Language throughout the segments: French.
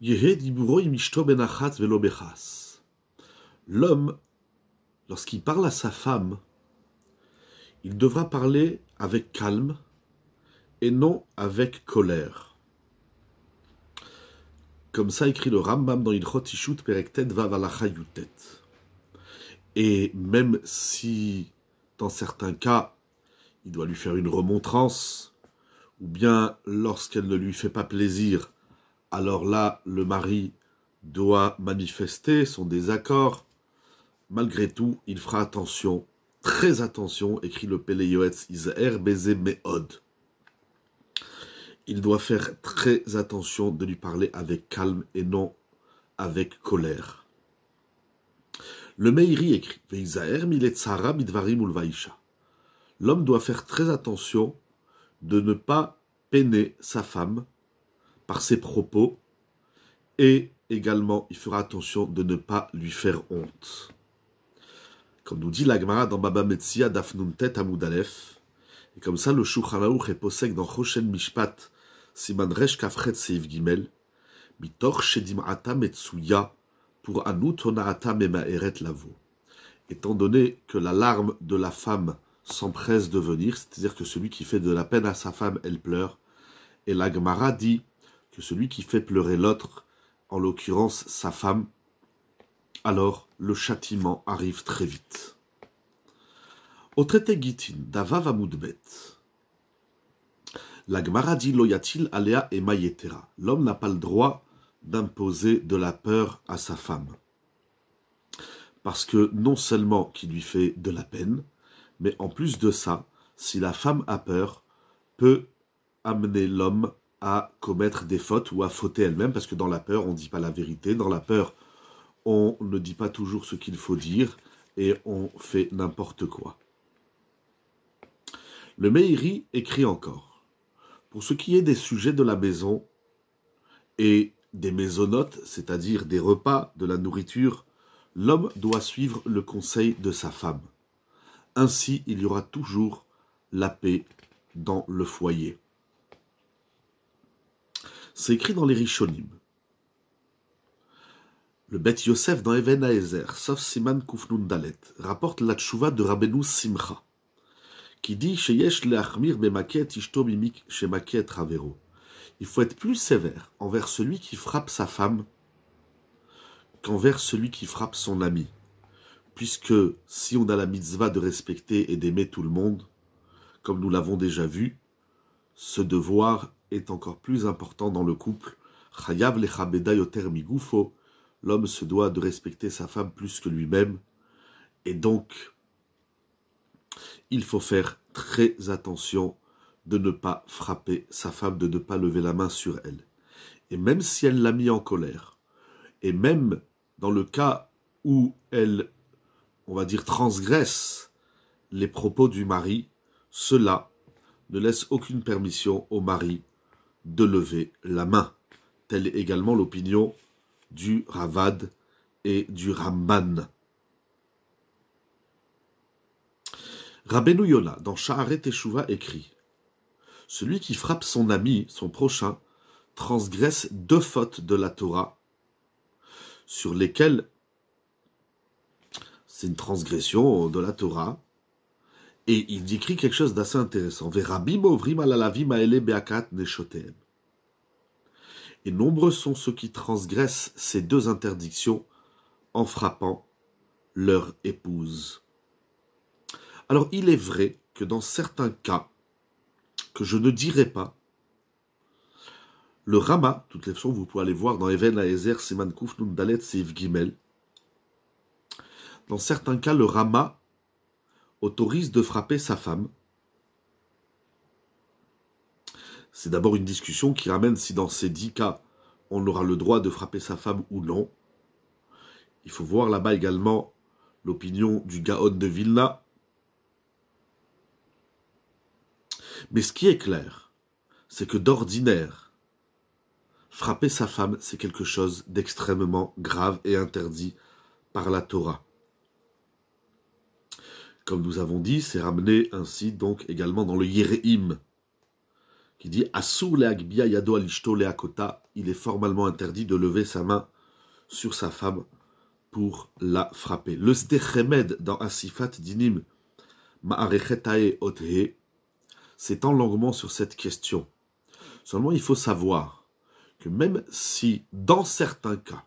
Yehe diburo imishto benachat velo bechas. L'homme, lorsqu'il parle à sa femme, il devra parler avec calme et non avec colère. Comme ça écrit le Rambam dans Ilchot Ishut Perek Tet Vav Halacha Yutet. Et même si, dans certains cas, il doit lui faire une remontrance, ou bien lorsqu'elle ne lui fait pas plaisir, alors là, le mari doit manifester son désaccord. Malgré tout, il fera attention, très attention, écrit le Pele Yoetz Izaher Beze Meod. Il doit faire très attention de lui parler avec calme et non avec colère. Le Meiri écrit Veizaher miletzara midvarim ulvaisha. L'homme doit faire très attention de ne pas peiner sa femme par ses propos et également il fera attention de ne pas lui faire honte. Comme nous dit la Gemara dans Baba Metzia Daf Nuntet Amud Aleph, et comme ça le Shulchan Aruch est posek dans Choshen Mishpat Siman Resh Kafret Seif Gimel Mitor Shedim'ata Metsuya pour Anut Honaata Memaeret Lavo. Étant donné que la larme de la femme s'empresse de venir, c'est-à-dire que celui qui fait de la peine à sa femme, elle pleure, et la Gemara dit que celui qui fait pleurer l'autre, en l'occurrence sa femme, alors le châtiment arrive très vite. Au traité Gitin, d'Avav Amoudbet, la Gemara dit Loyatil Alea et Mayetera. L'homme n'a pas le droit d'imposer de la peur à sa femme. Parce que non seulement qu'il lui fait de la peine, mais en plus de ça, si la femme a peur, peut amener l'homme à commettre des fautes ou à fauter elle-même, parce que dans la peur, on ne dit pas la vérité, dans la peur, on ne dit pas toujours ce qu'il faut dire, et on fait n'importe quoi. Le Meiri écrit encore, pour ce qui est des sujets de la maison et des maisonnotes, c'est-à-dire des repas, de la nourriture, l'homme doit suivre le conseil de sa femme. Ainsi, il y aura toujours la paix dans le foyer. C'est écrit dans les Rishonim. Le Bet Yosef dans Even Haezer, sauf Siman Kufnun Dalet, rapporte la tchouva de Rabbeinu Simcha, qui dit Sheyesh leachmir bemaket ishto mimik shemaket ravero. Il faut être plus sévère envers celui qui frappe sa femme qu'envers celui qui frappe son ami. Puisque si on a la mitzvah de respecter et d'aimer tout le monde, comme nous l'avons déjà vu, ce devoir est encore plus important dans le couple. Chayav lechabeda yoter migufo. L'homme se doit de respecter sa femme plus que lui-même. Et donc, il faut faire très attention de ne pas frapper sa femme, de ne pas lever la main sur elle. Et même si elle l'a mis en colère, et même dans le cas où elle, on va dire, transgresse les propos du mari, cela ne laisse aucune permission au mari de lever la main. Telle est également l'opinion du Ravad et du Ramban. Rabbeinu Yona, dans Sha'aret Teshuvah, écrit « Celui qui frappe son ami, son prochain, transgresse 2 fautes de la Torah, sur lesquelles c'est une transgression de la Torah, et il décrit quelque chose d'assez intéressant. « Verabim ovrim alalavim aele beakat neshoteem » Et nombreux sont ceux qui transgressent ces 2 interdictions en frappant leur épouse. Alors, il est vrai que dans certains cas, que je ne dirai pas, le Rama, toutes les façons, vous pouvez aller voir dans Even Haezer, Siman Kufnun Dalet, Seif Gimel, dans certains cas, le Rama autorise de frapper sa femme. C'est d'abord une discussion qui ramène si dans ces 10 cas, on aura le droit de frapper sa femme ou non. Il faut voir là-bas également l'opinion du Gaon de Vilna. Mais ce qui est clair, c'est que d'ordinaire, frapper sa femme, c'est quelque chose d'extrêmement grave et interdit par la Torah. Comme nous avons dit, c'est ramené ainsi donc également dans le Yereim, qui dit Asur leagbia yado alishto leakota il est formellement interdit de lever sa main sur sa femme pour la frapper. Le Sdechemed dans Asifat Dinim Ma'arechetae Othe s'étend longuement sur cette question. Seulement, il faut savoir que même si, dans certains cas,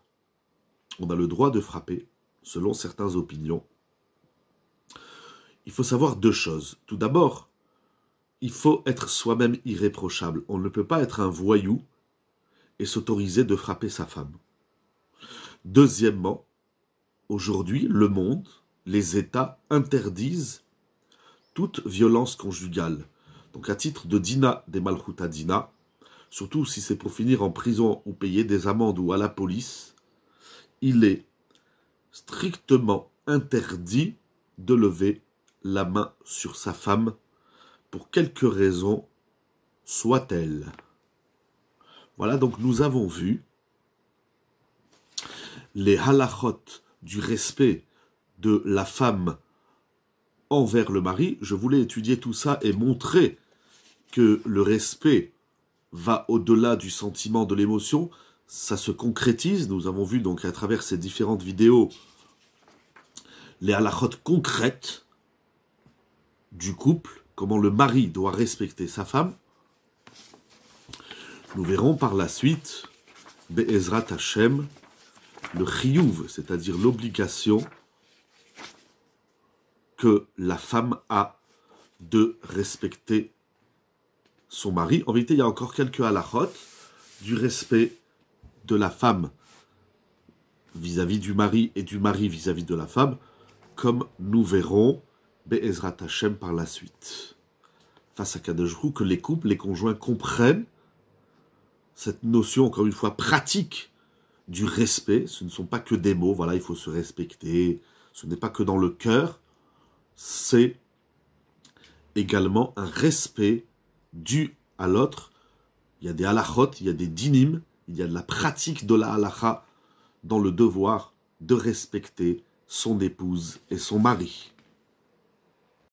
on a le droit de frapper, selon certaines opinions, il faut savoir deux choses. Tout d'abord, il faut être soi-même irréprochable. On ne peut pas être un voyou et s'autoriser de frapper sa femme. Deuxièmement, aujourd'hui, le monde, les États interdisent toute violence conjugale. Donc à titre de dina des malchuta dina, surtout si c'est pour finir en prison ou payer des amendes ou à la police, il est strictement interdit de lever la main sur sa femme pour quelque raison soit-elle. Voilà, donc nous avons vu les halachot du respect de la femme envers le mari. Je voulais étudier tout ça et montrer que le respect va au-delà du sentiment, de l'émotion. Ça se concrétise. Nous avons vu donc à travers ces différentes vidéos les halachot concrètes du couple, comment le mari doit respecter sa femme. Nous verrons par la suite, Be'ezrat Hashem, le chiyuv, c'est-à-dire l'obligation que la femme a de respecter son mari. En vérité, il y a encore quelques halachot du respect de la femme vis-à-vis du mari et du mari vis-à-vis de la femme, comme nous verrons Be'ezrat Hashem par la suite. Face à Kadosh Hu, que les couples, les conjoints comprennent cette notion, encore une fois, pratique du respect. Ce ne sont pas que des mots, voilà, il faut se respecter. Ce n'est pas que dans le cœur, c'est également un respect dû à l'autre. Il y a des halachot, il y a des dinim, il y a de la pratique de la halacha dans le devoir de respecter son épouse et son mari.